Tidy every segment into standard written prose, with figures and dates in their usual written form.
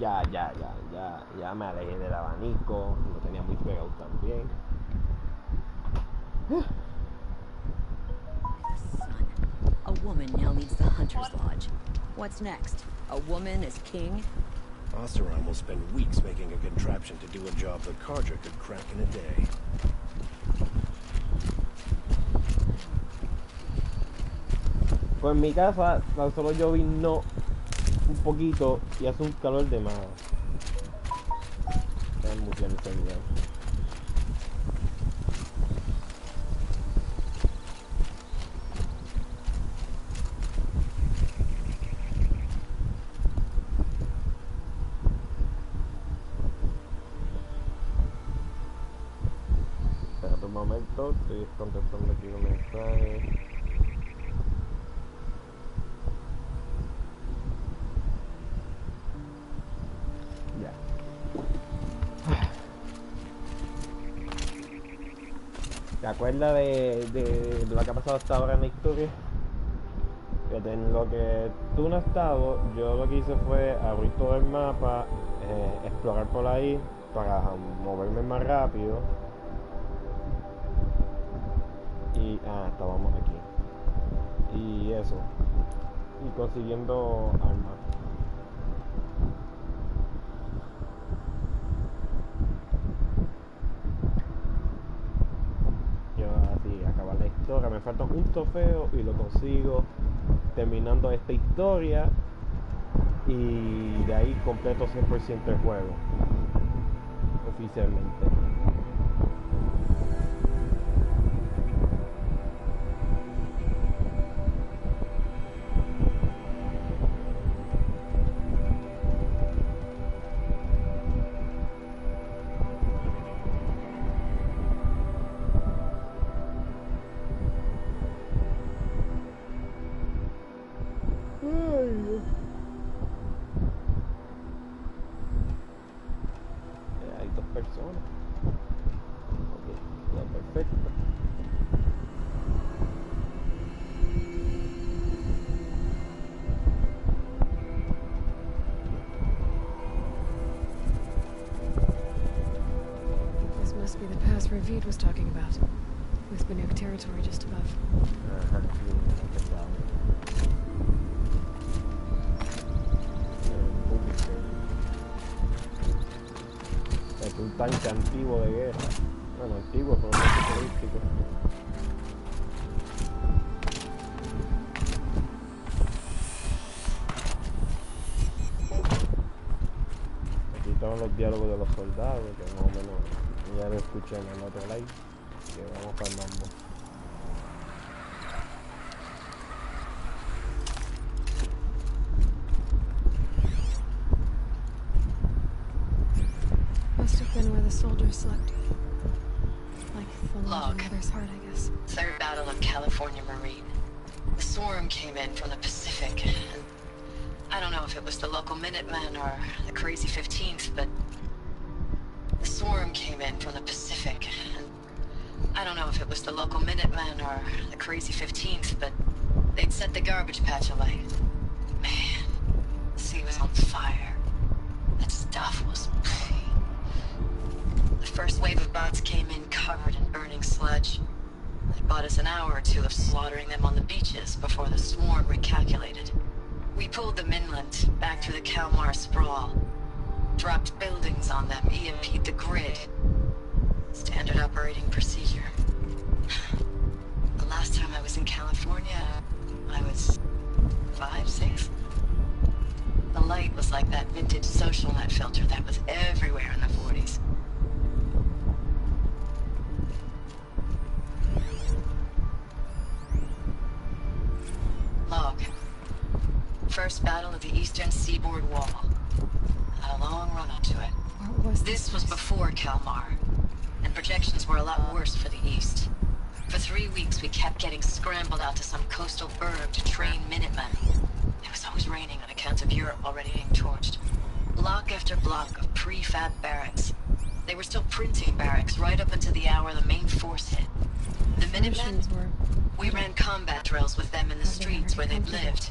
Ya me alejé del abanico, lo tenía muy pegado también. Son. A woman now leads the Hunter's Lodge. What's next? A woman as king? Osteron will spend weeks making a contraption to do a job the Carja could crack in a day. Pues en mi casa tan solo lloviznó un poquito y hace un calor de más. Está muy bien este video. Espérate un momento, estoy contestando aquí un mensaje. ¿Te acuerdas de lo que ha pasado hasta ahora en la historia? Fíjate, en lo que tú no has estado, yo lo que hice fue abrir todo el mapa, explorar por ahí para moverme más rápido. Y estábamos aquí. Y eso. Y consiguiendo armas. Así acabar la historia, me falta un trofeo y lo consigo terminando esta historia y de ahí completo 100% el juego oficialmente. Hay dos personas. Ok, ya perfecto. This must be the pass Ravid was talking about, with Banuk territory just above. Ajá, sí, es un tanque antiguo de guerra. Bueno, antiguo, pero no futurístico. Aquí estaban los diálogos de los soldados, que más o menos ya lo escuché en el otro live. Así que vamos para el mambo. Must have been where the soldiers slept. Like the Log. Mother's heart, I guess. Third Battle of California Marine. The swarm came in from the Pacific, and I don't know if it was the local Minutemen or the crazy 15th, but the swarm came in from the Pacific, and I don't know if it was the local Minutemen or the crazy 15th, but they'd set the garbage patch alight. Man, the sea was on fire. That stuff was... The first wave of bots came in covered in burning sludge. It bought us an hour or two of slaughtering them on the beaches before the swarm recalculated. We pulled them inland, back through the Kalmar sprawl. Dropped buildings on them, EMP'd the grid. Standard operating procedure. The last time I was in California, I was 5, 6. The light was like that vintage social net filter that was everywhere in the 40s. Log. First battle of the eastern seaboard wall. Had a long run up to it. What was This was before Kalmar, and projections were a lot worse for the east. For 3 weeks, we kept getting scrambled out to some coastal berg to train Minutemen. It was always raining on account of Europe already being torched. Block after block of prefab barracks. They were still printing barracks right up until the hour the main force hit. The Minutemen, missions were? we ran combat drills with them in the streets where they'd lived.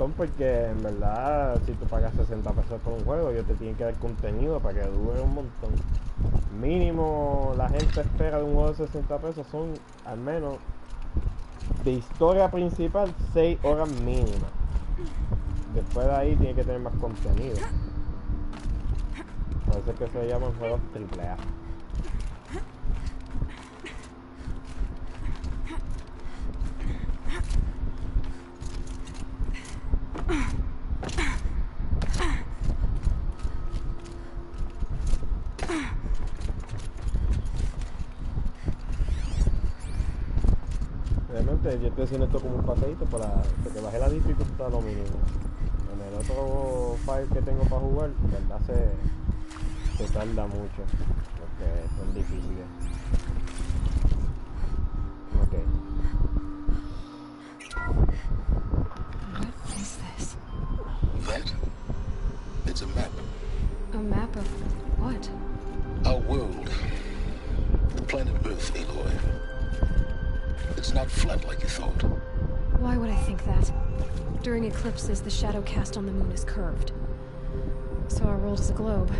montón porque en verdad si tú pagas 60 pesos por un juego, ellos te tienen que dar contenido para que dure un montón. Mínimo la gente espera de un juego de 60 pesos son al menos de historia principal 6 horas mínimas. Después de ahí tiene que tener más contenido. Por eso es que se llaman juegos AAA. Realmente yo estoy haciendo esto como un paseíto porque bajé la dificultad a lo mínimo. En el otro file que tengo para jugar, en verdad se tarda mucho porque son difíciles. Ok. What is this? That? It's a map. A map of what? Our world. The planet Earth, Aloy. It's not flat like you thought. Why would I think that? During eclipses, the shadow cast on the moon is curved. So our world is a globe.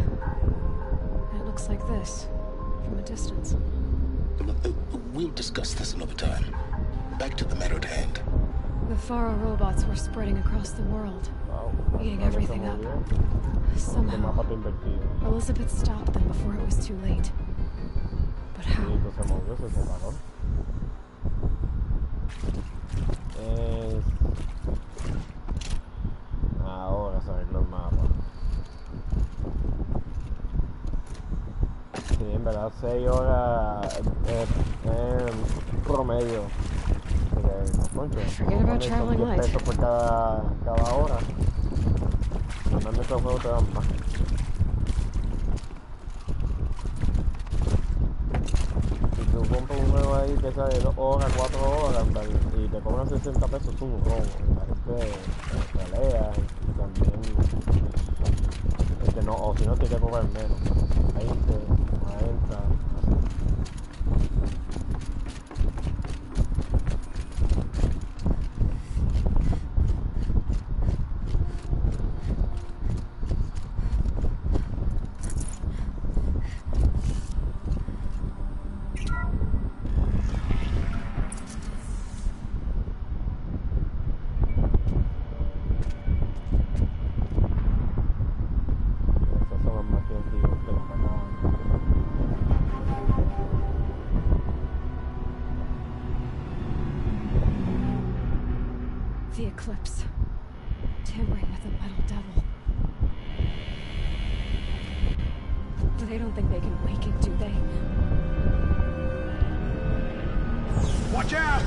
And it looks like this, from a distance. We'll discuss this another time. Back to the matter at hand. The Faro robots were spreading across the world, Wow. eating everything up. Este Somehow, mapa está invertido. Elizabeth stopped them before it was too late. But how? Sí, pues se movió, se separó. Ahora se arregló el mapa. Sí, en verdad 6 horas promedio. Forget about traveling light. 10 pesos por cada hora. Normalmente estos juegos te dan más. Si tú compras un juego ahí que sale 2 horas, 4 horas y te cobran 60 pesos, es un robo. La gente pelea y también no, o si no, tiene que cobrar menos. 20, 40, así. The eclipse. Tampering with the metal devil. They don't think they can wake it, do they? Watch out!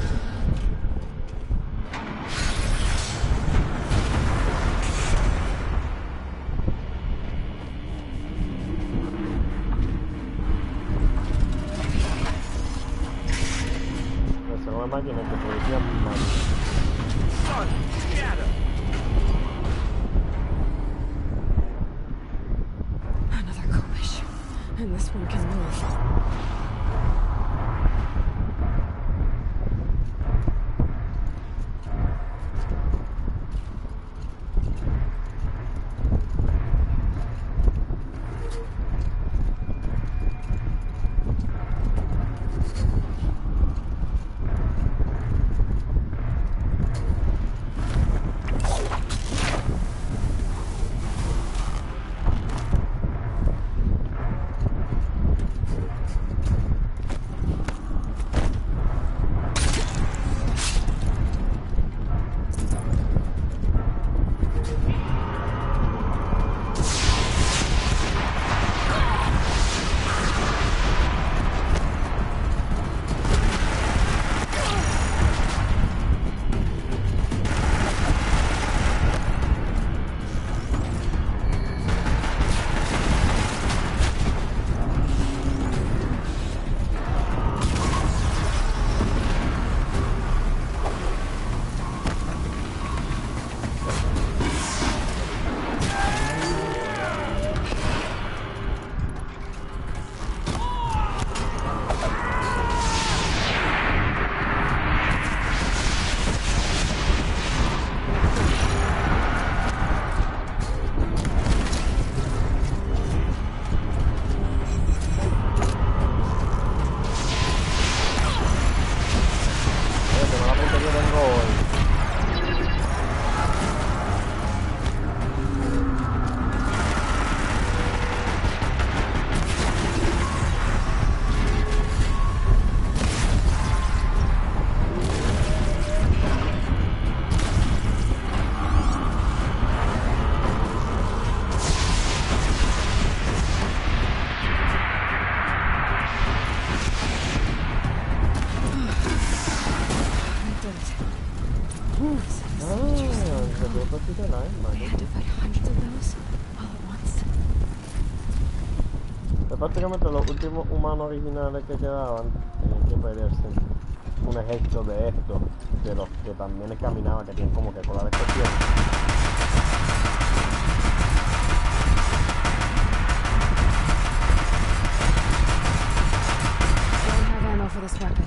Esa es una máquina que producía más. Son, scatter! Another collision. And this one can move. prácticamente los últimos humanos originales que quedaban tenían que pelearse un ejército de estos, de los que también caminaban, que tienen como que cola de escorpión. Don't have ammo for this weapon.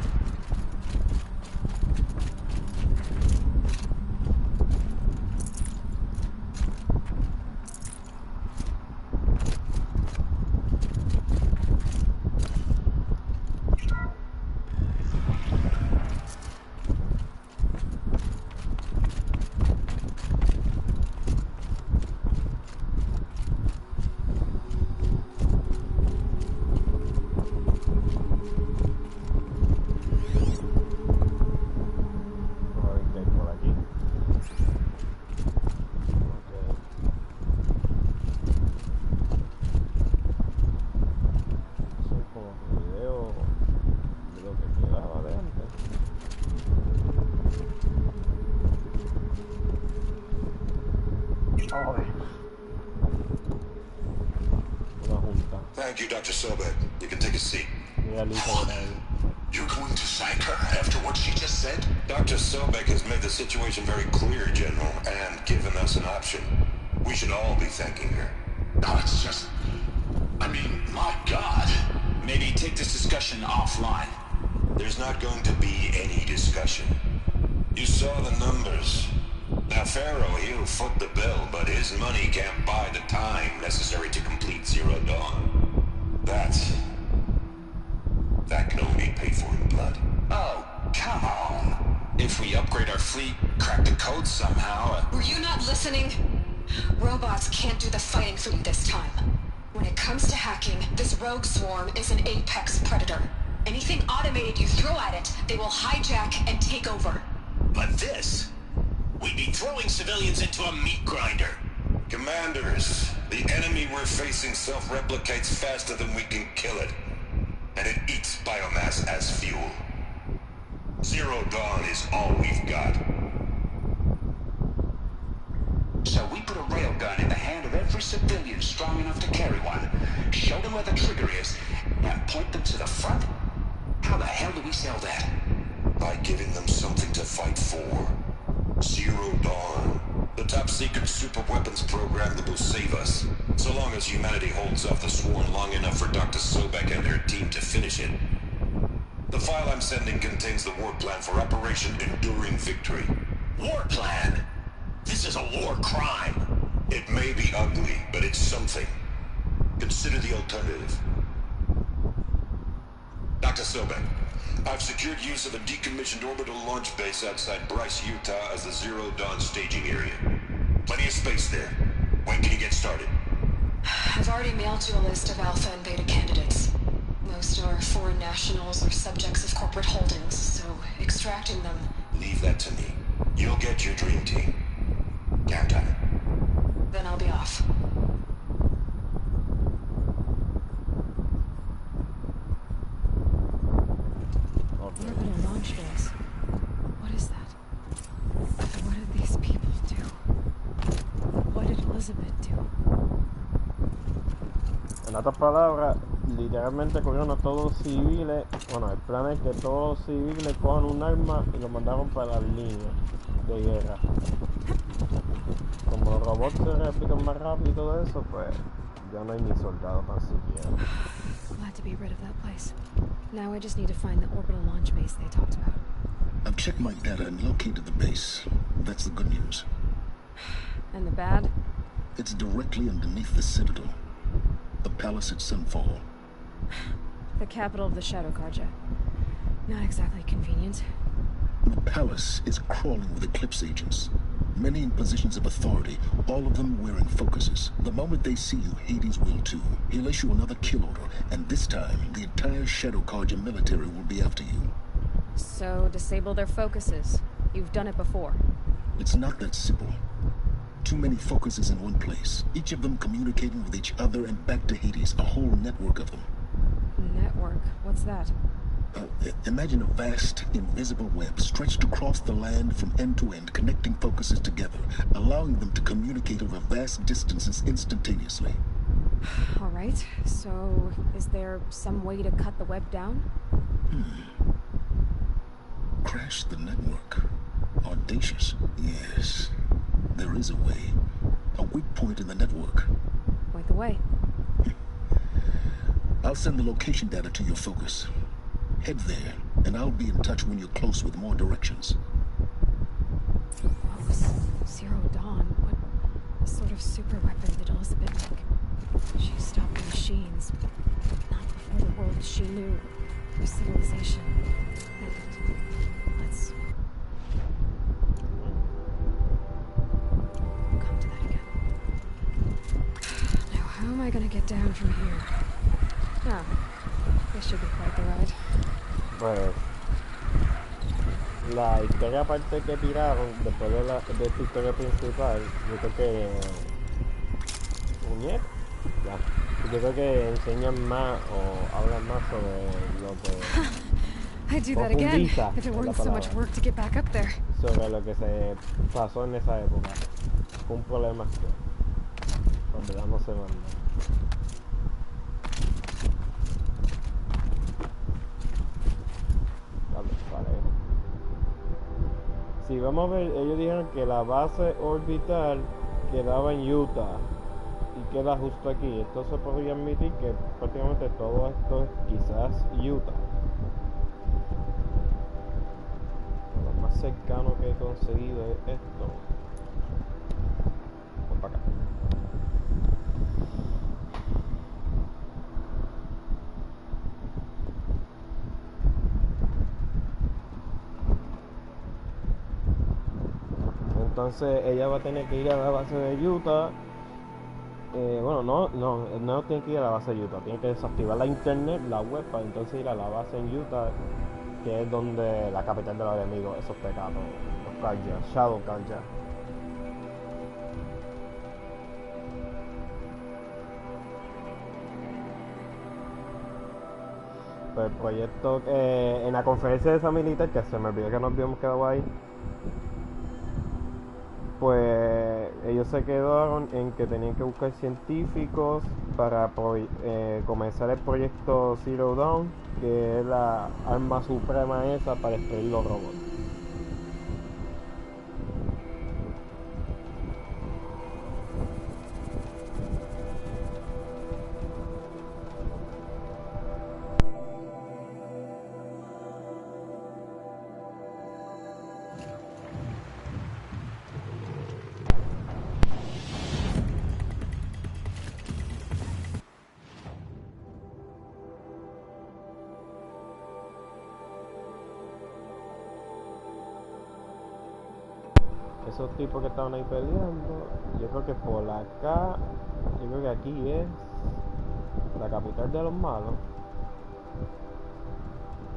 Thank you, Dr. Sobek. You can take a seat. Woman. You're going to thank her after what she just said? Dr. Sobek has made the situation very clear, General, and given us an option. We should all be thanking her. No, it's just... I mean, my God. Maybe take this discussion offline. There's not going to be any discussion. You saw the numbers. Now, Pharaoh, he'll foot the bill, but his money can't buy the time necessary to complete Zero Dawn. That can only be paid for in blood. Oh, come on. If we upgrade our fleet, crack the code somehow... Were you not listening? Robots can't do the fighting for you this time. When it comes to hacking, this rogue swarm is an apex predator. Anything automated you throw at it, they will hijack and take over. But this... We'd be throwing civilians into a meat grinder. Commanders, the enemy we're facing self-replicates faster than we can kill it. And it eats biomass as fuel. Zero Dawn is all we've got. So we put a railgun in the hand of every civilian strong enough to carry one, show them where the trigger is, and point them to the front? How the hell do we sell that? By giving them something to fight for. Zero Dawn. The top-secret super-weapons program that will save us. So long as humanity holds off the Sworn long enough for Dr. Sobek and her team to finish it. The file I'm sending contains the war plan for Operation Enduring Victory. War plan? This is a war crime. It may be ugly, but it's something. Consider the alternative. Dr. Sobek, I've secured use of a decommissioned orbital launch base outside Bryce, Utah as the Zero Dawn staging area. Plenty of space there. When can you get started? I've already mailed you a list of alpha and beta candidates. Most are foreign nationals or subjects of corporate holdings, so extracting them... Leave that to me. You'll get your dream team. Count on it. Then I'll be off. Orbital launch base. What is that? What did these people do? What did Elizabeth do? En otras palabras, literalmente cogieron a todos los civiles. Bueno, el plan es que todos los civiles cojan un arma y lo mandaron para las líneas de guerra. Como los robots se replican más rápido y todo eso, pues ya no hay ni soldados tan siquiera. Glad to be rid of that place. Now I just need to find the orbital launch base they talked about. I've checked my data and located the base. That's the good news. And the bad? It's directly underneath the Citadel. The palace at Sunfall. The capital of the Shadow Carja. Not exactly convenient. The palace is crawling with Eclipse agents. Many in positions of authority, all of them wearing focuses. The moment they see you, Hades will too. He'll issue another kill order, and this time, the entire Shadow Carja military will be after you. So, disable their focuses. You've done it before. It's not that simple. Too many focuses in one place, each of them communicating with each other and back to Hades, a whole network of them. Network? What's that? Imagine a vast, invisible web stretched across the land from end to end, connecting focuses together, allowing them to communicate over vast distances instantaneously. All right. So, is there some way to cut the web down? Crash the network. Audacious. Yes. There is a way. A weak point in the network. Point the way. I'll send the location data to your focus. Head there, and I'll be in touch when you're close with more directions. What was Zero Dawn? What sort of super weapon did Elizabeth make? She stopped the machines, but not before the world she knew, her civilization. And let's come to that again. Now, how am I gonna get down from here? Ah, this should be quite the ride. Pues la historia aparte que tiraron después de esta historia principal, yo creo que muñeca, ya. Yo creo que enseñan más o hablan más sobre lo que I'd do that again profundiza if it en la weren't so much palabra, work to get back up there. sobre lo que se pasó en esa época. Fue un problema que en verdad no se manda. Vale. Si vamos a ver, ellos dijeron que la base orbital quedaba en Utah y queda justo aquí. Esto se podría admitir que prácticamente todo esto es quizás Utah. Lo más cercano que he conseguido es esto. Vamos para acá. Entonces ella va a tener que ir a la base de Utah. Bueno, no tiene que ir a la base de Utah, tiene que desactivar la internet, la web, para entonces ir a la base en Utah, que es donde la capital de los enemigos, esos pecados, los Karja, Shadow Karja. Pues el proyecto, en la conferencia de esa militar, que se me olvidó que nos habíamos quedado ahí, pues ellos se quedaron en que tenían que buscar científicos para comenzar el proyecto Zero Dawn, que es la arma suprema esa para destruir los robots. Esos tipos que estaban ahí peleando, yo creo que por acá, yo creo que aquí es la capital de los malos.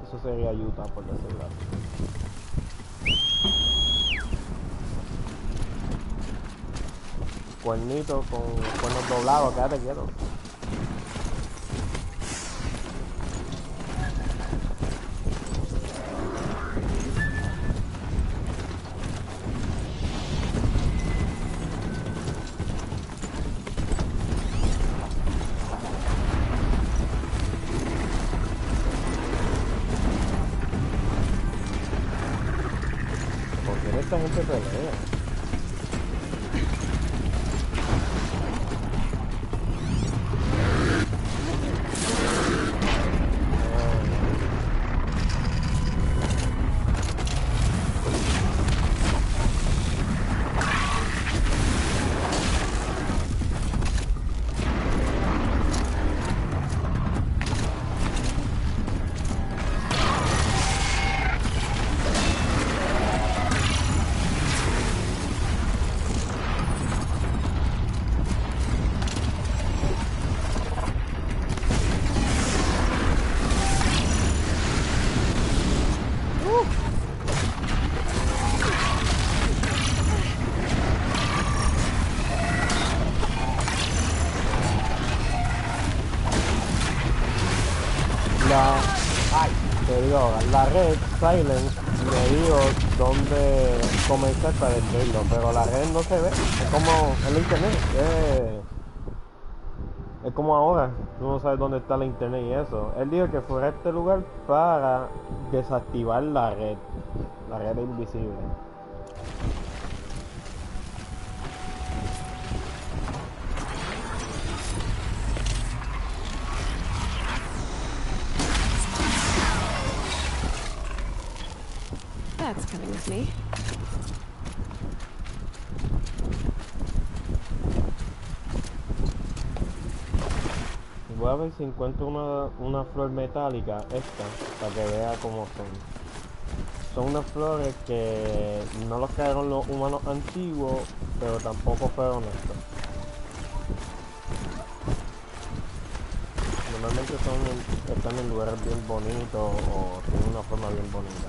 Eso sería Utah, por decirlo así. Cuernito con cuernos doblados, quédate quieto. Esta gente pelea. La red Silence me dijo dónde comenzar para destruirlo, pero la red no se ve, es como el internet, Es como ahora, tú no sabes dónde está la internet y eso. Él dijo que fuera a este lugar para desactivar la red invisible. That's coming with me. Voy a ver si encuentro una flor metálica, esta, para que vea cómo son. Son unas flores que no los crearon los humanos antiguos, pero tampoco fueron estos. Normalmente están en lugares bien bonitos o tienen una forma bien bonita.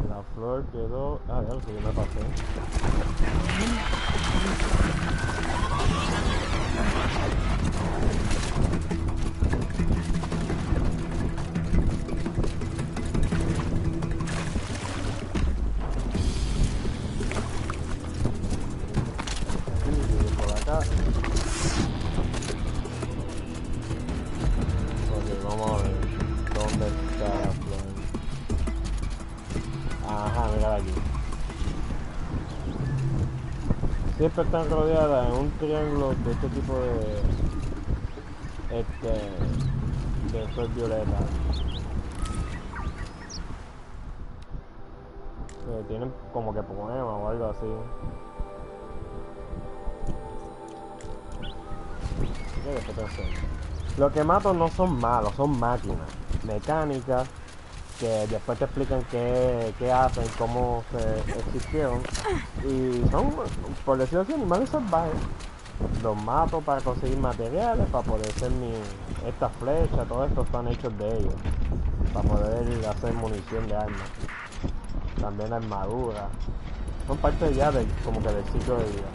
La flor quedó... Ah, ya lo sé, yo me pasé. Y por acá. Ok, vamos a ver. ¿Dónde está la flor? Ajá, mira aquí. Siempre están rodeadas en un triángulo de este tipo de flor violeta. Tienen como que poema o algo así. Y después te enseño. Lo que mato no son malos, son máquinas mecánicas que después te explican qué hacen, cómo se existieron. Y son, por decirlo así, animales salvajes. Los mato para conseguir materiales, para poder hacer estas flechas, todo esto están hechos de ellos. Para poder hacer munición de armas. También la armadura. Son parte ya como que del ciclo de vida.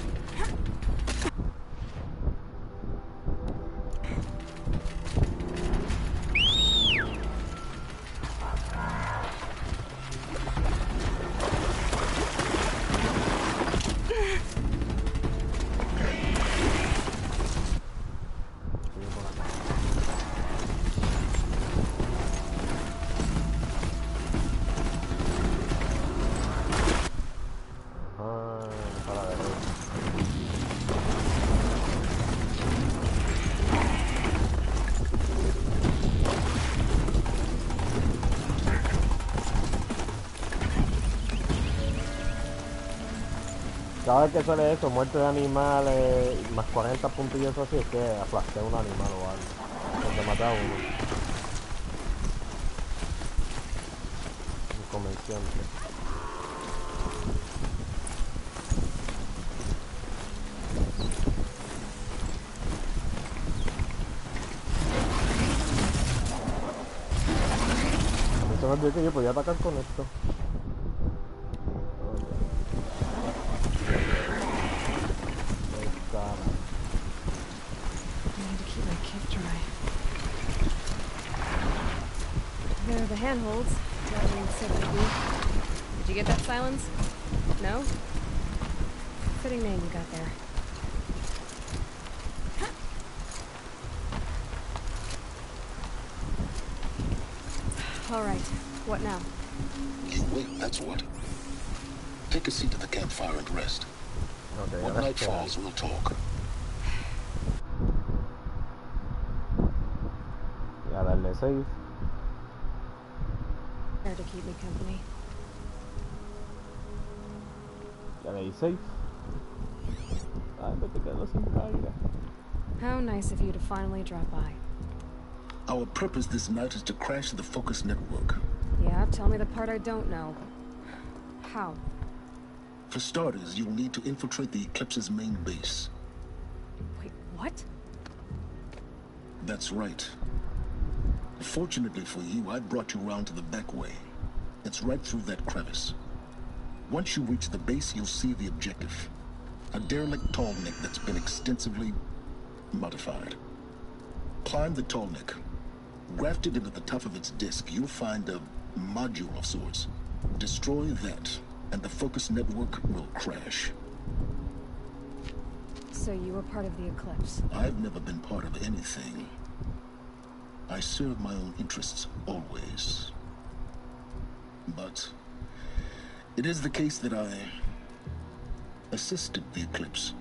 Para la derecha. Cada vez que sale eso, muerte de animales, más 40 puntillos así, es que aplasté un animal o algo. Porque maté a uno. Inconvenciente. A mí se me olvidó que yo podía atacar con esto. I need to keep my kit dry. There are the handholds. That means said to be. Did you get that, Silence? No? Fitting name you got there. All right. What now? You wait, that's what. Take a seat at the campfire and rest. Okay, When night falls, we'll talk. Ya darle save. There to keep me company. Ya le di save. Ay, me estoy quedando sin carga. How nice of you to finally drop by. Our purpose this night is to crash the Focus network. Yeah, tell me the part I don't know. How? For starters, you'll need to infiltrate the Eclipse's main base. Wait, what? That's right. Fortunately for you, I brought you around to the back way. It's right through that crevice. Once you reach the base, you'll see the objective. A derelict tall neck that's been extensively modified. Climb the tall neck. Grafted into the top of its disc, you'll find a module of sorts. Destroy that, and the focus network will crash. So you were part of the eclipse? I've never been part of anything. I serve my own interests, always. But it is the case that I assisted the eclipse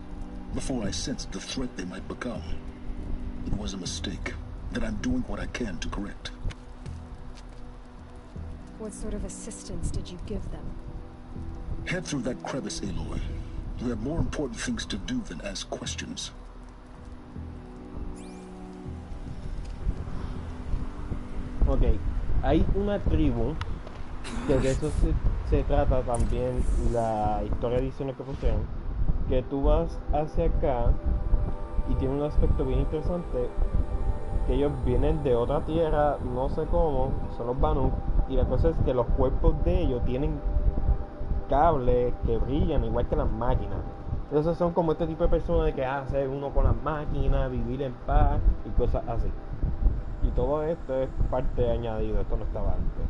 before I sensed the threat they might become. It was a mistake that I'm doing what I can to correct. What sort of assistance did you give them? Head through that crevice, Aloy. You have more important things to do than ask questions. Ok, hay una tribu que de eso se trata también la historia adicional que pusieron, que tú vas hacia acá y tiene un aspecto bien interesante, que ellos vienen de otra tierra, no sé cómo, son los Banu, y la cosa es que los cuerpos de ellos tienen cables que brillan igual que las máquinas. Entonces son como este tipo de personas de que hace uno con las máquinas, vivir en paz y cosas así. Y todo esto es parte añadido, esto no estaba antes.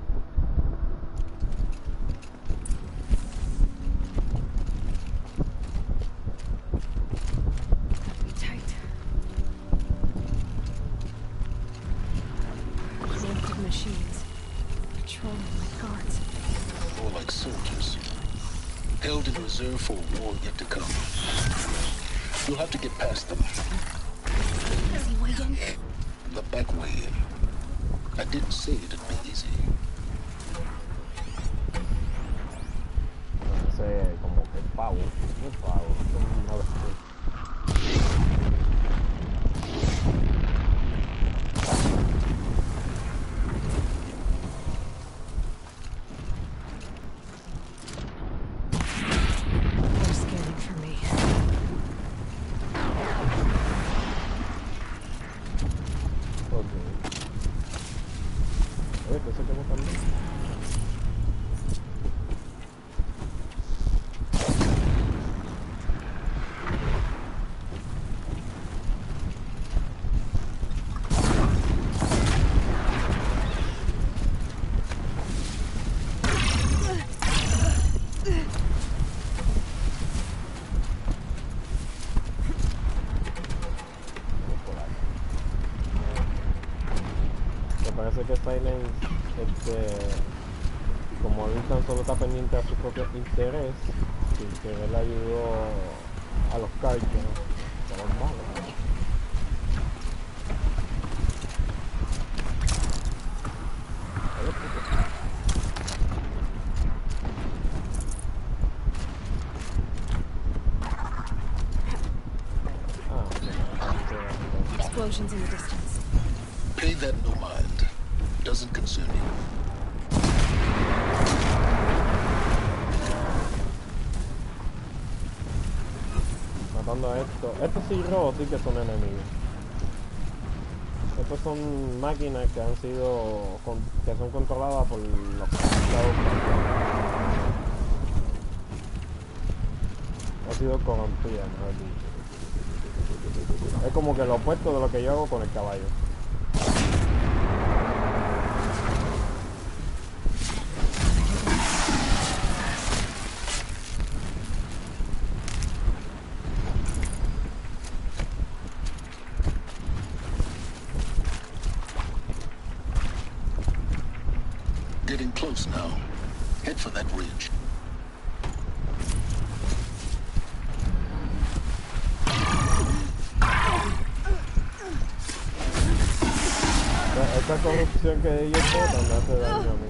Be tight. Connected machines. Patrolling like guards. More like soldiers. Held in reserve for a war yet to come. You'll have to get past them. Is he waiting? The back way in. I didn't say it'd be easy. Ese como que pavo, un pavo, una bestia. They're scanning for me. Ok. Oye, que eso que hemos cambiado. Me parece que Silence, como él tan solo está pendiente a su propio interés, que él ayudó a los Cargers, a los malos. Oye, puto. Explosions in the distance. Pay that no mind. Doesn't concern you. Matando a estos. Estos sí robos sí que son enemigos. Estos son máquinas que han sido que son controladas por los Estados Unidos. Ha sido corrompida, mejor dicho. Es como que lo opuesto de lo que yo hago con el caballo. Getting close now. Head for that ridge. Esta corrupción que ellos botan me hace daño a mí.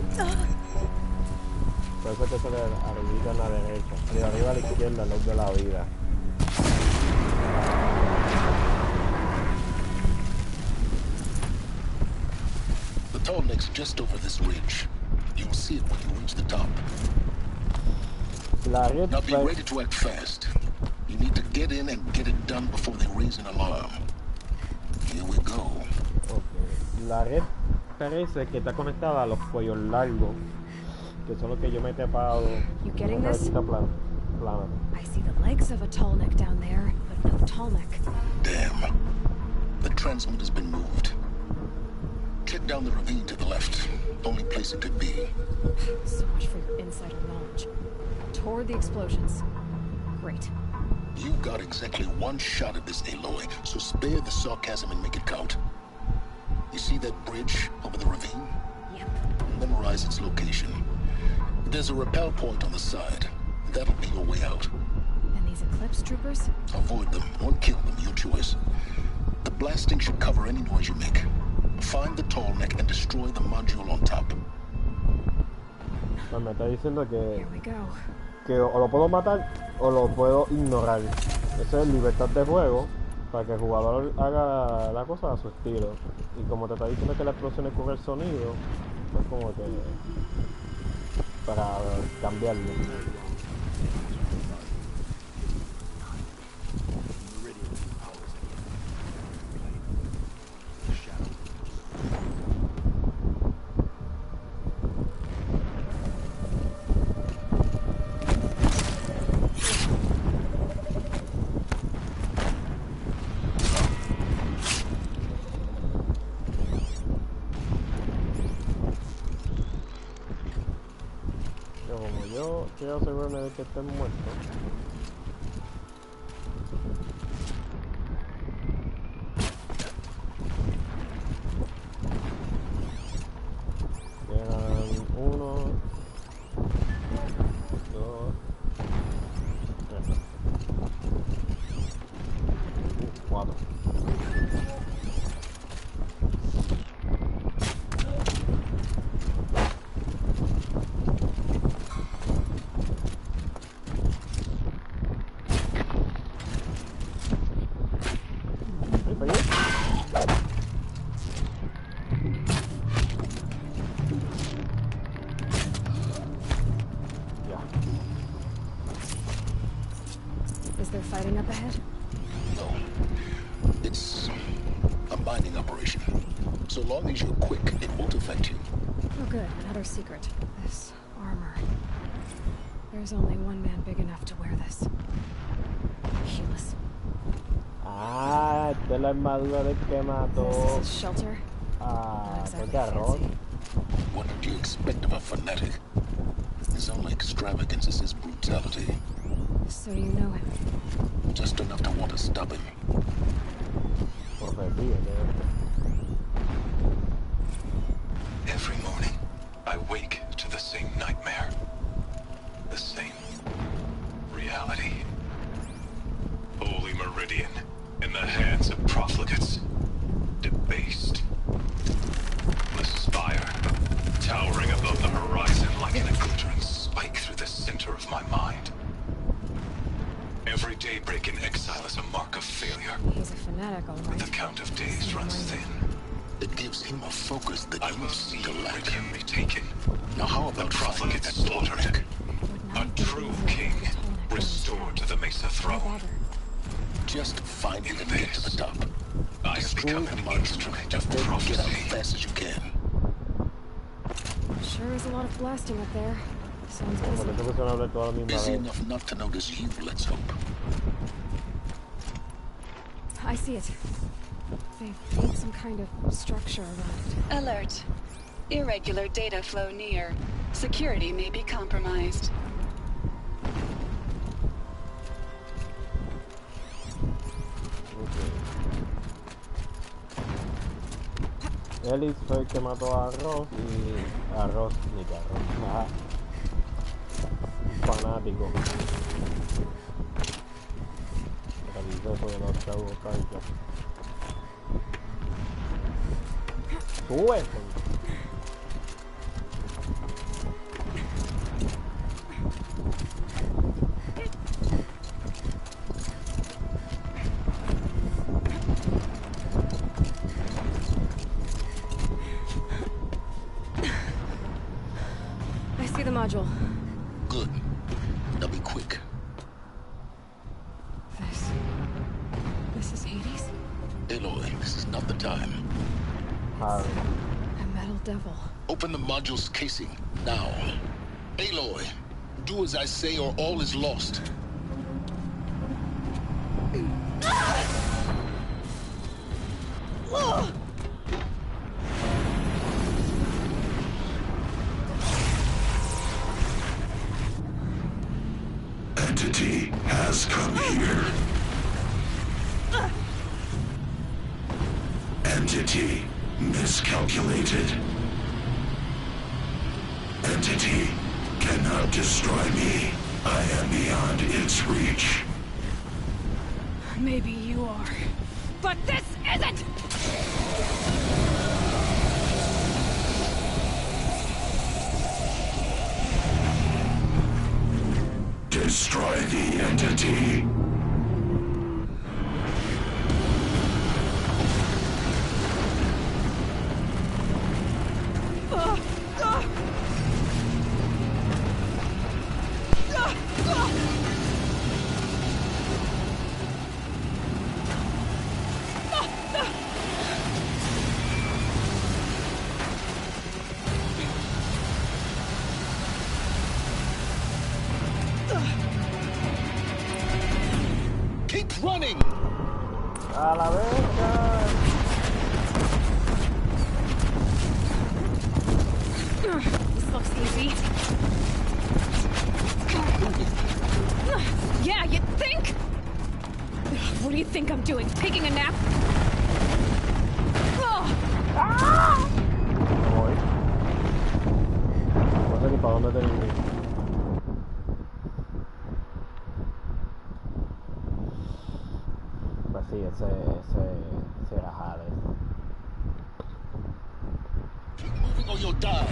Por eso es que se le arriba a la derecha. Y de arriba a la izquierda, luz de la vida. The tall neck's just over this ridge. You'll see it when you reach the top. La red Now be ready to act fast. You need to get in and get it done before they raise an alarm. Here we go. Okay. La red parece que está conectada a los cuellos largos, que son los que yo me he trepado. You getting Una this? cabecita plana. I see the legs of a tall neck down there, but no tall neck. Damn. The transmitter's been moved. Check down the ravine to the left. Only place it could be. So much for your insider knowledge. Toward the explosions. Great. You got exactly one shot at this, Aloy, so spare the sarcasm and make it count. You see that bridge over the ravine? Yep. Memorize its location. There's a rappel point on the side. That'll be your way out. And these Eclipse troopers? Avoid them or kill them, your choice. The blasting should cover any noise you make. Find the tall neck and destroy the module on top. Pues me está diciendo Here we go. que o lo puedo matar o lo puedo ignorar. Eso es libertad de juego, para que el jugador haga la cosa a su estilo. Y como te está diciendo que la explosión cubre el sonido, es como que para cambiarlo. Quiero asegurarme de que estén muertos. Quedan 1, 2, 3, 4. Is there fighting up ahead? No. It's a mining operation. So long as you're quick, it won't affect you. Oh good, another secret. This armor. There's only one man big enough to wear this. Healess. Ah, esta es la armadura del que This is mató his shelter. a Not exactly Carrot. fancy. What did you expect of a fanatic? His only extravagance is his brutality. So you know him. Just enough to want to stop him. Every morning, I wake to the same nightmare. The same reality. Holy Meridian in the hands of profligates. Debased. The spire, towering above the horizon like a glittering spike through the center of my mind. Every daybreak in exile is a mark of failure. He's a fanatic, all right. The count of days runs thin. It gives him a focus that I you will see seem to lack. Meridian retaken. Now how The about profligate finding that tall slaughtered. neck? A true king restored to the Mesa Why throne. bother? Just find it and get to the top. I have Destroy become the an monster instrument and of then get out as prophecy. fast as you can. Sure is a lot of blasting up there. Sounds Por busy. eso pusieron a hablar toda la misma Busy vez. enough not to notice you, let's hope. I see it. They need some kind of structure around it. Alert. Irregular data flow near. Security may be compromised. Ellis fue el que mató a Ross y a Ross ni que a Ross. Ajá. Fanático. Realizó de los chavos canchas. Sube. I see the module. Good. Now be quick. This is Hades? Aloy, this is not the time. Harry. A metal devil. Open the module's casing, now. Aloy, do as I say or all is lost. Entity has come here. Entity miscalculated. Entity cannot destroy me. I am beyond its reach. Maybe you are. But this isn't! Destroy the entity. Keep running! A la verga. This looks easy. Yeah, you think? What do you think I'm doing? Taking a nap? Voy. No sé ni para dónde tengo que ir. Pues sí, ese era Hades. Keep moving or you'll die.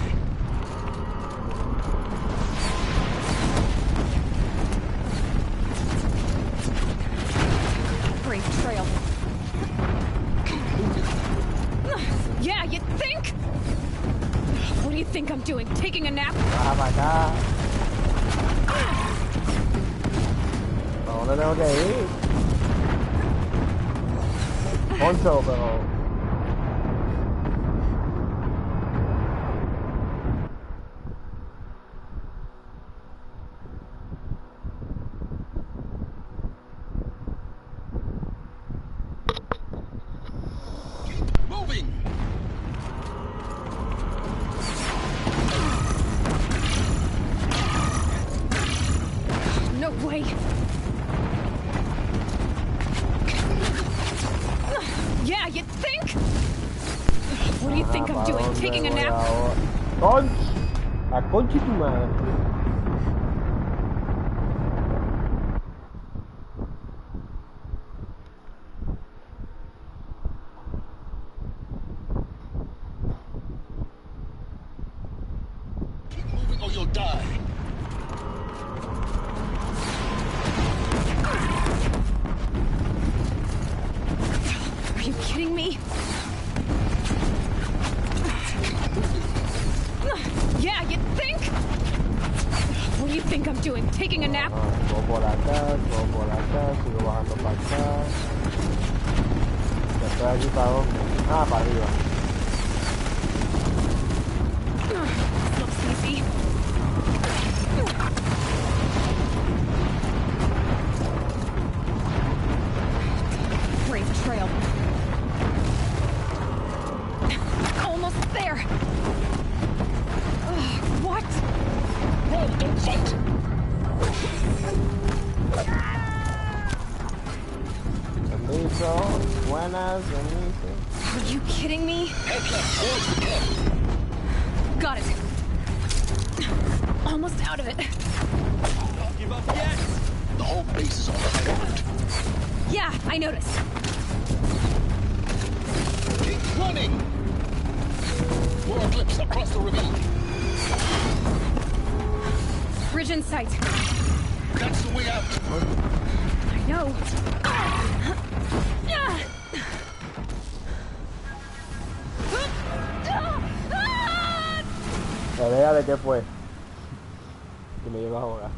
Brave trail. Yeah, you think? What do you think I'm doing? Taking a nap? Baja para acá. ¿A dónde tengo que ir? Poncho, pero... Moving! No way. Yeah, you think? What do you think I'm doing? Taking a nap? ¡Conch! ¡A concha tu madre! Keep moving or you'll die. Are you kidding me? Yeah, you think? What do you think I'm doing? Taking a nap? Subo por acá, sigo bajando para acá. Estoy aquí para dónde. Ah, para arriba. This looks easy. Brave trail. Almost there. What? Run, don't fight! Permiso. Buenas, permiso. Are you kidding me? Head left towards the camp. Got it. Almost out of it. Don't give up yet! The whole base is on high alert. Yeah, I noticed. Keep running! More eclipse across the ravine. Bridge in sight. That's the way out. I know. La idea de qué fue. Que me llevas a ahogar.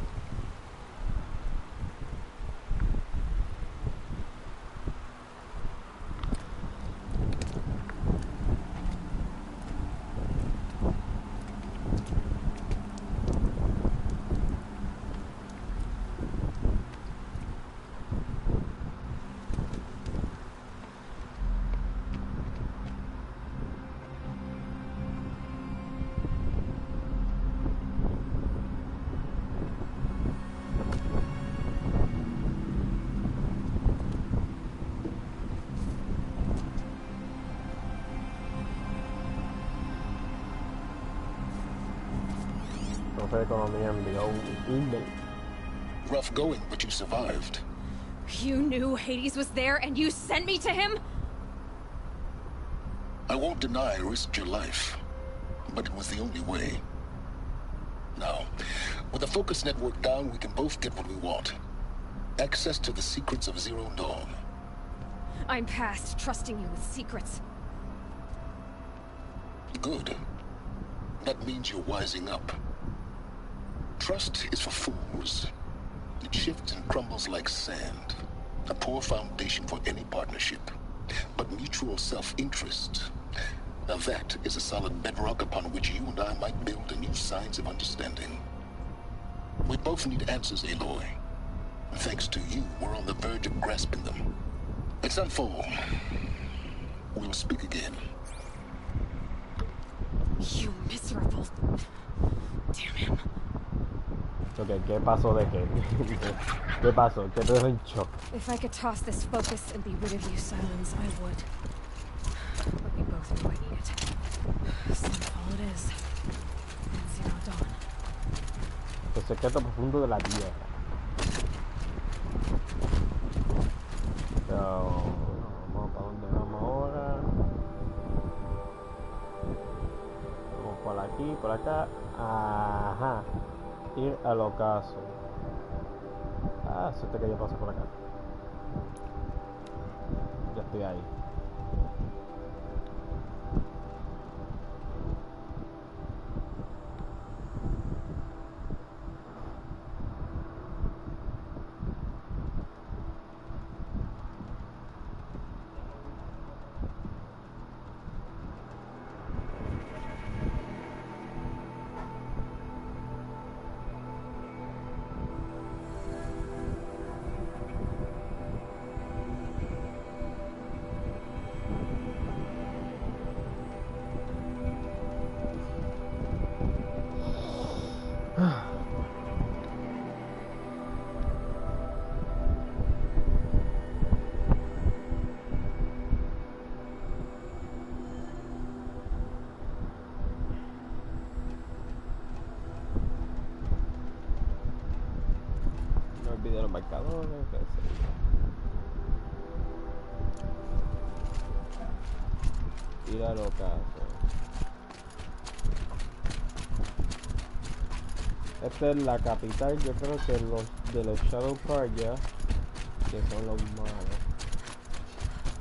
Profe de Economía envió un email. Rough going, but you survived. You knew Hades was there and you sent me to him? I won't deny I risked your life, but it was the only way. Now, with the focus network down, we can both get what we want. Access to the secrets of Zero Dawn. I'm past trusting you with secrets. Good. That means you're wising up. Trust is for fools. It shifts and crumbles like sand. A poor foundation for any partnership. But mutual self-interest, now that is a solid bedrock upon which you and I might build a new science of understanding. We both need answers, Aloy. Thanks to you, we're on the verge of grasping them. It's unfold. We'll speak again. You miserable... Damn him. Okay, ¿qué pasó de qué? ¿Qué pasó? ¿Qué te dejó en shock? If I could toss this focus and be rid of you, Silence, I would. But we both know I need it. Sunfall it is. And Zero Dawn. El secreto profundo de la Tierra. So, vamos para donde vamos ahora. Vamos por aquí, por acá. Ajá. Ir al ocaso. Ah, suerte que yo paso por acá. Ya estoy ahí. No olvidé los marcadores, qué sé yo. Ir al ocaso. Esta es la capital, yo creo que de los Shadow Carja, que son los malos.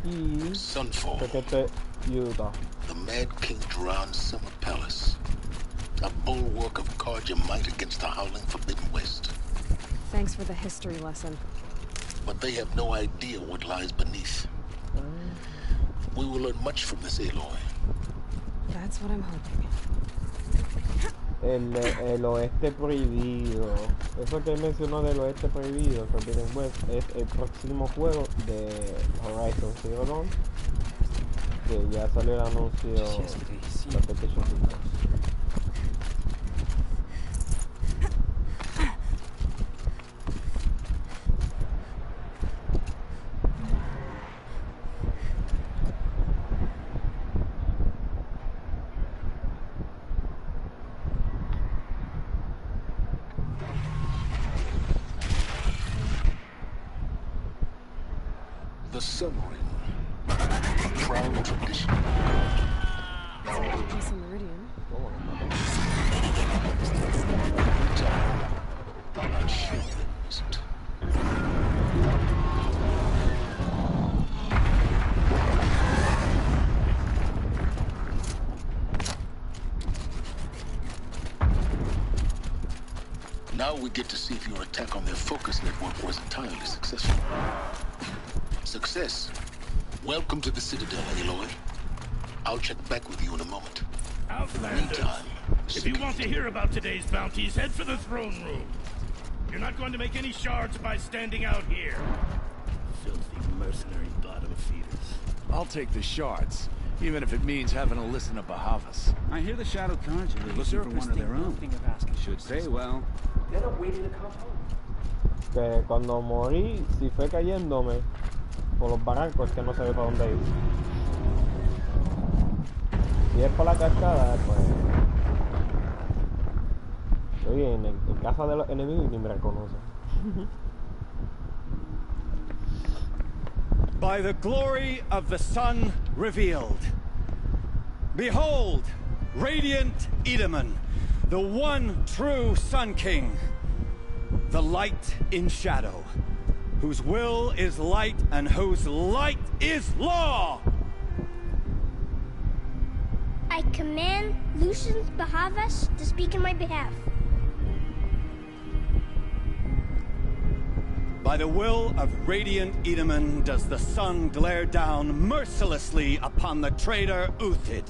Y Sunfall. creo que este es Utah. The Mad King Duran's summer palace. A bulwark of Carja might against the howling Forbidden West. Thanks for the history lesson. But they have no idea what lies beneath. We will learn much from this, Aloy. That's what I'm hoping. El oeste prohibido. Eso que mencionó del oeste prohibido, Forbidden West, es el próximo juego de Horizon Zero Dawn. Que ya salió el anuncio. La PlayStation 5. The Sun Ring. Proud tradition. Piece of Meridian. I'm not sure there isn't. Now we get to see if your attack on their focus network was entirely successful. Success. Welcome to the Citadel, Aloy. I'll check back with you in a moment. Outlanders, Meantime, if you want to hear about today's bounties, head for the throne room. You're not going to make any shards by standing out here. Filthy mercenary bottom feeders. I'll take the shards, even if it means having to listen to Bahavas. I hear the Shadow Carja are looking for one of their own. Should pay well. They're not waiting to come home. Que cuando morí, si fue cayéndome por los barrancos, que no sé para dónde ir. Si es por la cascada, pues Estoy en casa de los enemigos y ni me reconocen. By the glory of the sun revealed. Behold, radiant Edaman, the one true Sun King. The light in shadow, whose will is light and whose light is law! I command Lucius Bahavas to speak in my behalf. By the will of radiant Edaman does the sun glare down mercilessly upon the traitor Uthid.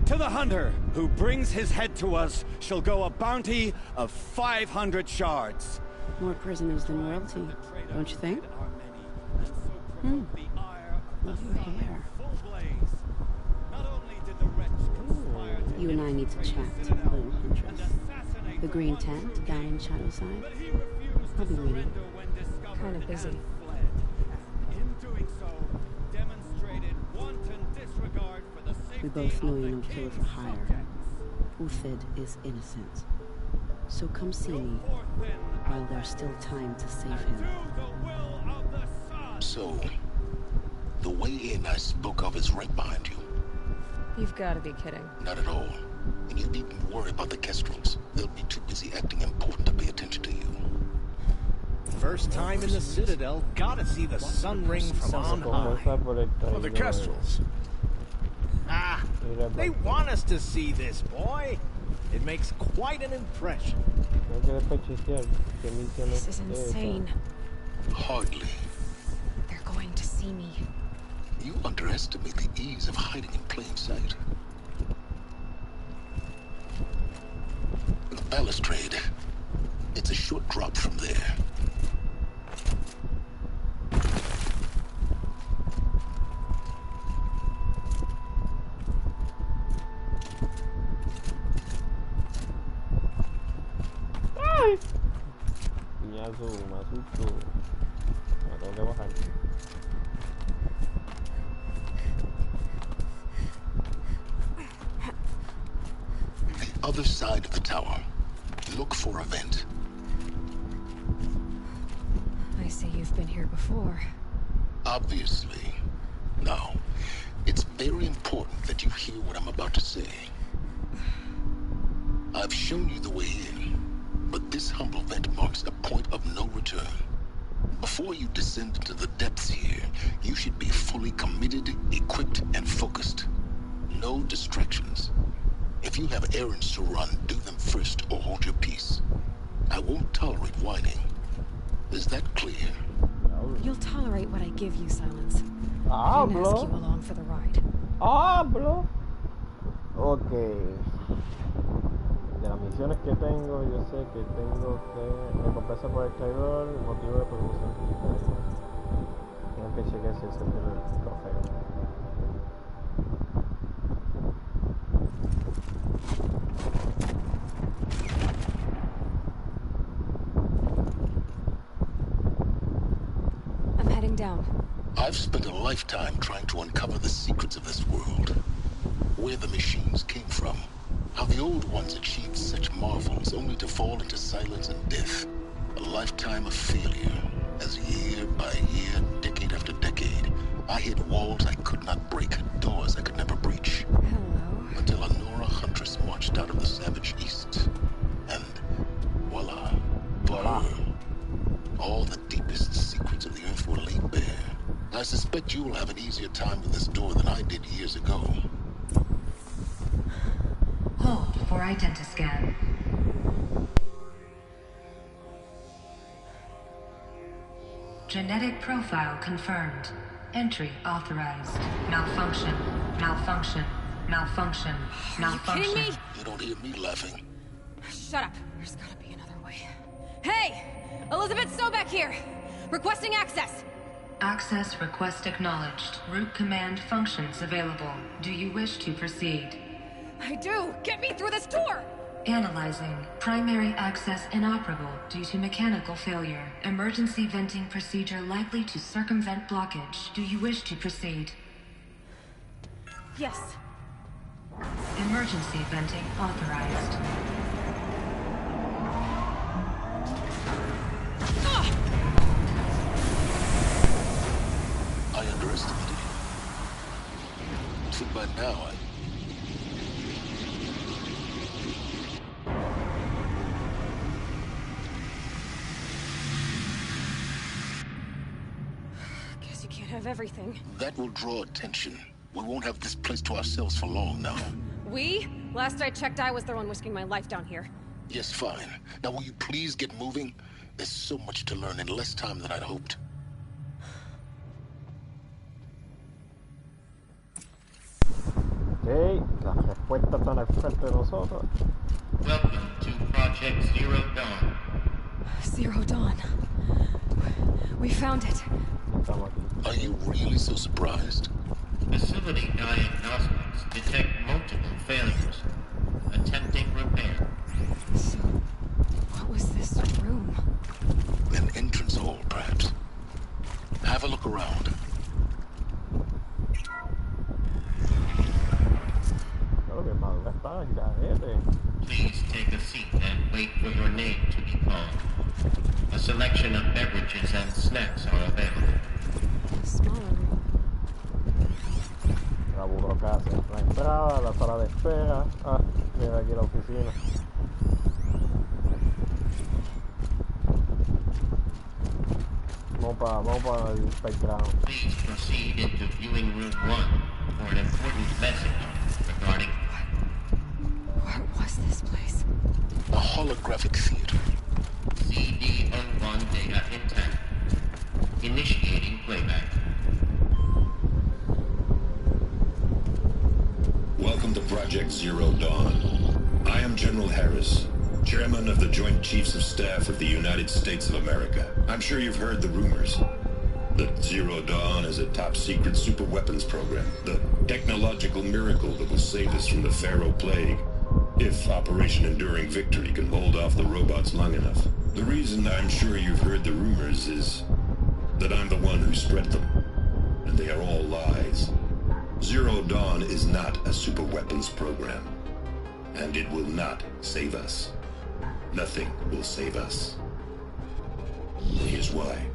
To the hunter who brings his head to us shall go a bounty of 500 shards. More prisoners than royalty, don't you think? Love your hair. You and I need to chat, little huntress. The green tent down in Shadowside. I'll be waiting. Kind of busy. We both know you're no killer for hire. Uthid is innocent. So come see me while there's still time to save him. So, the way in I spoke of is right behind you. You've got to be kidding. Not at all. And you needn't worry about the Kestrels. They'll be too busy acting important to pay attention to you. First time in the Citadel, gotta see the sun ring from on high. Oh, the Kestrels. Ah, they want us to see this, boy. It makes quite an impression. This is insane. Hardly. They're going to see me. You underestimate the ease of hiding in plain sight. The balustrade. It's a short drop from there. Piñazo, me asusto. Me tengo que bajar. The other side of the tower. Look for a vent. I see you've been here before. Obviously. Now, it's very important that you hear what I'm about to say. I've shown you the way in, but this humble vent marks a point of no return. Before you descend into the depths here, you should be fully committed, equipped, and focused. No distractions. If you have errands to run, do them first or hold your peace. I won't tolerate whining. Is that clear? You'll tolerate what I give you, Silence. I didn't ask you along for the ride. Hablo. Ok. De las misiones que tengo, yo sé que tengo que recompensa por el traidor, motivo de producción. Tengo que chequear si ese es el trofeo. I'm heading down. I've spent a lifetime trying to uncover the secrets of this world. Where the machines came from. How the old ones achieved such marvels only to fall into silence and death. A lifetime of failure, as year by year, decade after decade, I hit walls I could not break, doors I could never breach. Hello. Until a Nora huntress marched out of the savage east. And voila, for her, all the deepest secrets of the earth were laid bare. I suspect you will have an easier time with this door than I did years ago. Hold for identiscan. Genetic profile confirmed. Entry authorized. Malfunction. Malfunction. Malfunction. Malfunction. Are you kidding me? You don't hear me laughing. Shut up. There's gotta be another way. Hey! Elizabeth Sobek here! Requesting access! Access request acknowledged. Root command functions available. Do you wish to proceed? I do! Get me through this door! Analyzing. Primary access inoperable due to mechanical failure. Emergency venting procedure likely to circumvent blockage. Do you wish to proceed? Yes. Emergency venting authorized. notice it by now. Guess you can't have everything. That will draw attention. We won't have this place to ourselves for long now. We? Last I checked, I was the one risking my life down here. Yes, fine. Now will you please get moving? There's so much to learn in less time than I'd hoped. Ok, las respuestas están al frente de nosotros. Welcome to Project Zero Dawn. Zero Dawn. We found it. Are you really so surprised? Facility diagnostics detect multiple failures. Attempting repair. So, what was this room? An entrance hall, perhaps. Have a look around. Please take a seat and wait for your name to be called. A selection of beverages and snacks are available. Smaller room. La burocracia. La entrada, la sala de espera. Ah, mira aquí la oficina. Vamos para el background. Please proceed into viewing room 1 for an important message regarding... What was this place? A holographic theater. CD01 data intact. Initiating playback. Welcome to Project Zero Dawn. I am General Harris, Chairman of the Joint Chiefs of Staff of the United States of America. I'm sure you've heard the rumors that Zero Dawn is a top-secret superweapons program, the technological miracle that will save us from the Pharaoh Plague, if Operation Enduring Victory can hold off the robots long enough. The reason I'm sure you've heard the rumors is that I'm the one who spread them, and they are all lies. Zero Dawn is not a superweapons program, and it will not save us. Nothing will save us. Here's why.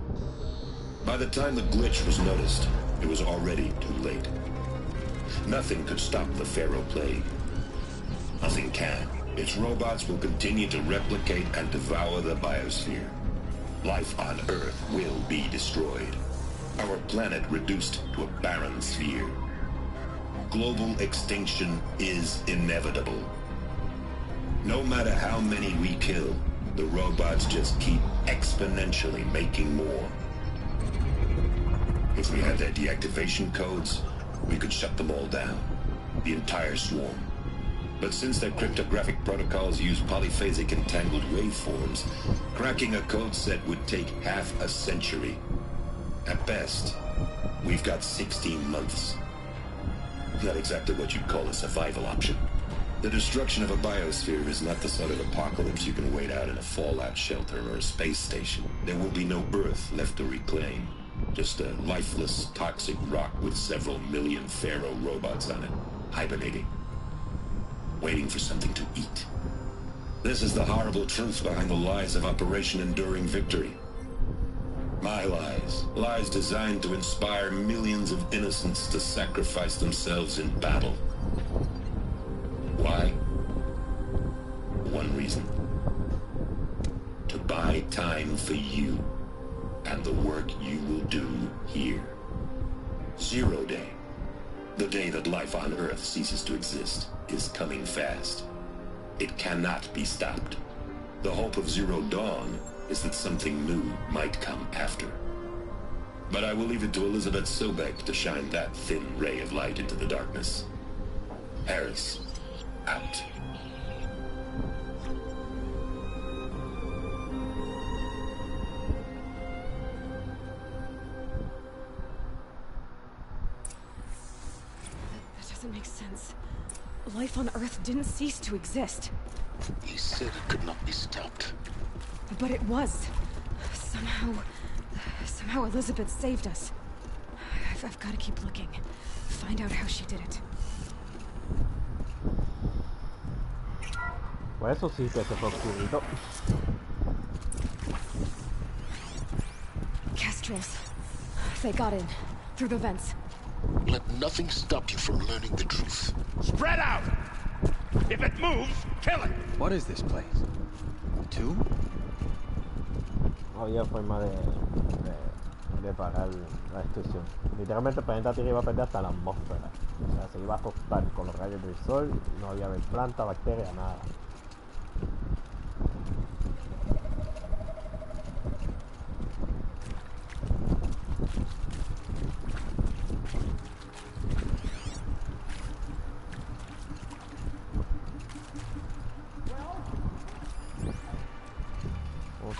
By the time the glitch was noticed, it was already too late. Nothing could stop the Pharaoh Plague. Nothing can. Its robots will continue to replicate and devour the biosphere. Life on Earth will be destroyed. Our planet reduced to a barren sphere. Global extinction is inevitable. No matter how many we kill, the robots just keep exponentially making more. If we had their deactivation codes, we could shut them all down. The entire swarm. But since their cryptographic protocols use polyphasic entangled waveforms, cracking a code set would take half a century. At best, we've got 16 months. Not exactly what you'd call a survival option. The destruction of a biosphere is not the sort of apocalypse you can wait out in a fallout shelter or a space station. There will be no Earth left to reclaim. Just a lifeless, toxic rock with several million Pharaoh robots on it, hibernating. Waiting for something to eat. This is the horrible truth behind the lies of Operation Enduring Victory. My lies. Lies designed to inspire millions of innocents to sacrifice themselves in battle. Why? One reason. To buy time for you and the work you will do here. Zero Day. The day that life on Earth ceases to exist is coming fast. It cannot be stopped. The hope of Zero Dawn is that something new might come after. But I will leave it to Elizabeth Sobek to shine that thin ray of light into the darkness. Harris, out. That doesn't make sense. Life on Earth didn't cease to exist. He said it could not be stopped. But it was. Somehow Elizabeth saved us. I've got to keep looking. Find out how she did it. Pues eso sí que se fue oscurito. Kestrels. They got in. Through the vents. let nothing stop you from learning the truth. Spread out! If it moves, kill it! What is this place? A tomb? No había forma de parar la destrucción. Literalmente el planeta Tierra iba a perder hasta la atmósfera. O sea, se iba a tostar con los rayos del sol, no había planta, bacteria, nada.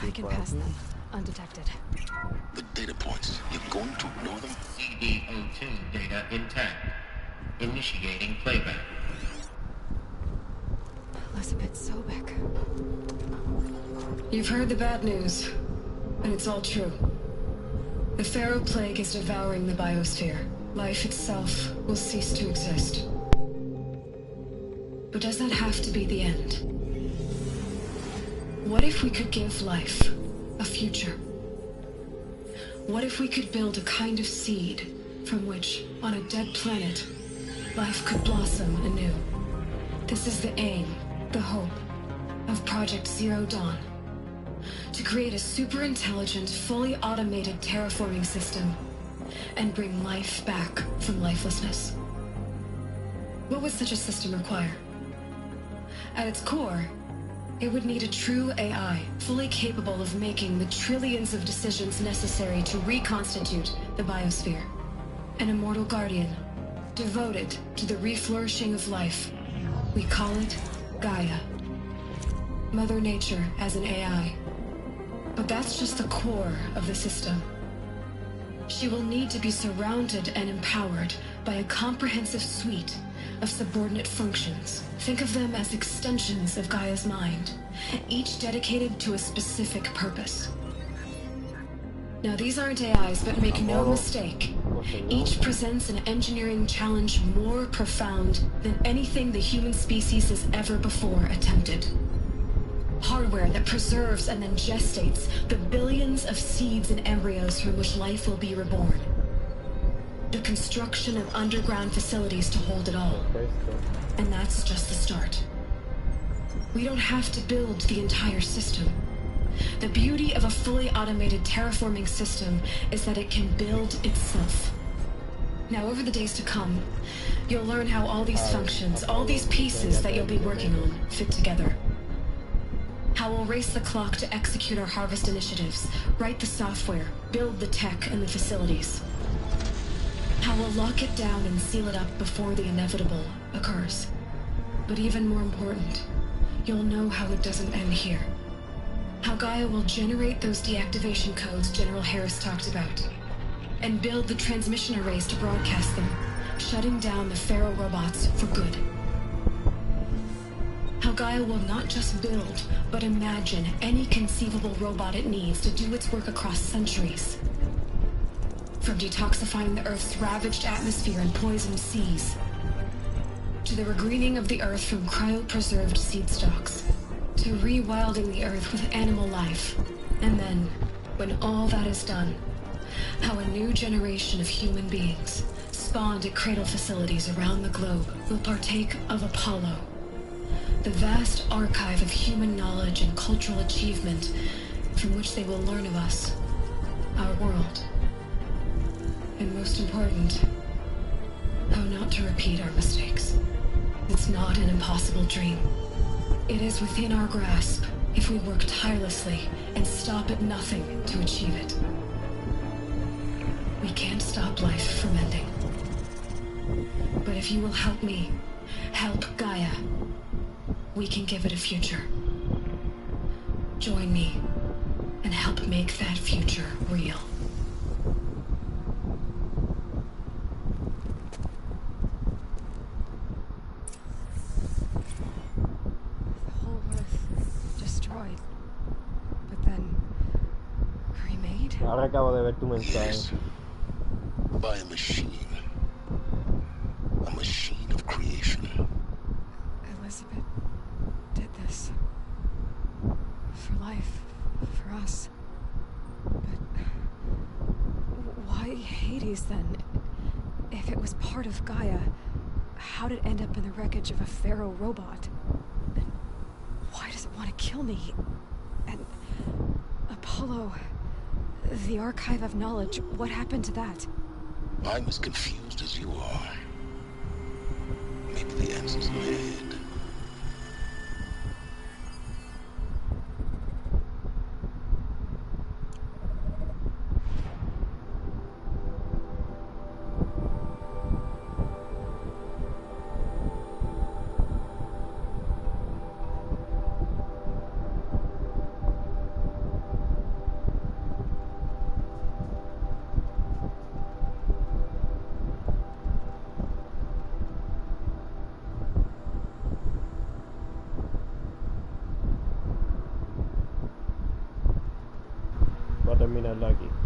I can pass them, undetected. The data points, you're going to ignore them? CD02 data intact. Initiating playback. Elizabeth Sobek. You've heard the bad news, and it's all true. The Pharaoh Plague is devouring the biosphere. Life itself will cease to exist. But does that have to be the end? What if we could give life a future? What if we could build a kind of seed from which, on a dead planet, life could blossom anew? This is the aim, the hope, of Project Zero Dawn. To create a super-intelligent, fully automated terraforming system and bring life back from lifelessness. What would such a system require? At its core, it would need a true AI, fully capable of making the trillions of decisions necessary to reconstitute the biosphere. An immortal guardian, devoted to the reflourishing of life. We call it Gaia. Mother Nature as an AI. But that's just the core of the system. She will need to be surrounded and empowered by a comprehensive suite of subordinate functions. Think of them as extensions of Gaia's mind, each dedicated to a specific purpose. Now, these aren't AIs, but make no mistake, each presents an engineering challenge more profound than anything the human species has ever before attempted. Hardware that preserves and then gestates the billions of seeds and embryos from which life will be reborn. The construction of underground facilities to hold it all. And that's just the start. We don't have to build the entire system. The beauty of a fully automated terraforming system is that it can build itself. Now, over the days to come, you'll learn how all these functions, all these pieces that you'll be working on, fit together. How we'll race the clock to execute our harvest initiatives, write the software, build the tech and the facilities. How we'll lock it down and seal it up before the inevitable occurs. But even more important, you'll know how it doesn't end here. How Gaia will generate those deactivation codes General Harris talked about, and build the transmission arrays to broadcast them, shutting down the Pharaoh robots for good. How Gaia will not just build, but imagine any conceivable robot it needs to do its work across centuries. From detoxifying the Earth's ravaged atmosphere and poisoned seas, to the regreening of the Earth from cryopreserved seed stalks, to rewilding the Earth with animal life. And then, when all that is done, how a new generation of human beings, spawned at cradle facilities around the globe, will partake of Apollo, the vast archive of human knowledge and cultural achievement from which they will learn of us, our world. And most important, how not to repeat our mistakes. It's not an impossible dream. It is within our grasp if we work tirelessly and stop at nothing to achieve it. We can't stop life from ending. But if you will help me, help Gaia, we can give it a future. Join me and help make that future real. The whole Earth destroyed, but then remade? Ahora acabo de ver tu mensaje. By a machine. A machine of creation. Elizabeth did this. For life. For us. But why Hades then? If it was part of Gaia, how'd it end up in the wreckage of a pharaoh robot? And why does it want to kill me? And Apollo, the Archive of Knowledge, what happened to that? I'm as confused as you are. Maybe the answer's in my head. Va a terminar aquí.